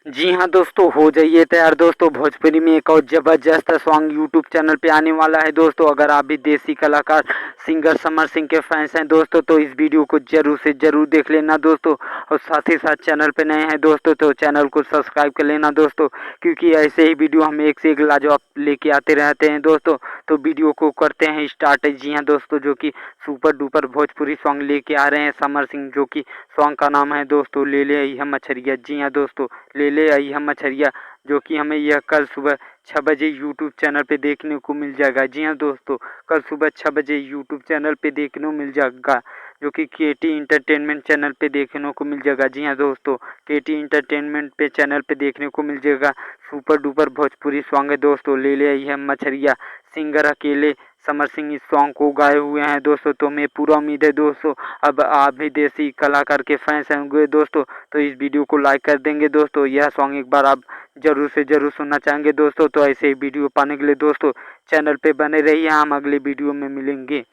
जी हाँ दोस्तों, हो जाइए तैयार दोस्तों। भोजपुरी में एक और ज़बरदस्त सॉन्ग यूट्यूब चैनल पे आने वाला है दोस्तों। अगर आप भी देसी कलाकार सिंगर समर सिंह के फैंस हैं दोस्तों, तो इस वीडियो को जरूर से जरूर देख लेना दोस्तों। और साथ ही साथ चैनल पे नए हैं दोस्तों, तो चैनल को सब्सक्राइब कर लेना दोस्तों, क्योंकि ऐसे ही वीडियो हम एक से एक लाजवाब लेके आते रहते हैं दोस्तों। तो वीडियो को करते हैं स्टार्ट। जी हाँ दोस्तों, जो कि सुपर डुपर भोजपुरी सॉन्ग लेके आ रहे हैं समर सिंह, जो कि सॉन्ग का नाम है दोस्तों ले ले आई हम मछरिया। जी हाँ दोस्तों, ले ले आई हम मछरिया, जो कि हमें यह कल सुबह 6 बजे यूट्यूब चैनल पे देखने को मिल जाएगा। जी हाँ दोस्तों, कल सुबह 6 बजे यूट्यूब चैनल पे देखने को मिल जाएगा, जो कि केटी इंटरटेनमेंट चैनल पे देखने को मिल जाएगा। जी हाँ दोस्तों, केटी इंटरटेनमेंट पे चैनल पे देखने को मिल जाएगा। सुपर डुपर भोजपुरी सॉन्ग है दोस्तों, ले ले आई हम मछरिया। सिंगर अकेले समर सिंह इस सॉन्ग को गाए हुए हैं दोस्तों। तो हमें पूरा उम्मीद है दोस्तों, अब आप भी देसी कलाकार के फैंस होंगे दोस्तों, तो इस वीडियो को लाइक कर देंगे दोस्तों। यह सॉन्ग एक बार आप जरूर से जरूर सुनना चाहेंगे दोस्तों। तो ऐसे ही वीडियो पाने के लिए दोस्तों चैनल पे बने रहिए, हम अगले वीडियो में मिलेंगे।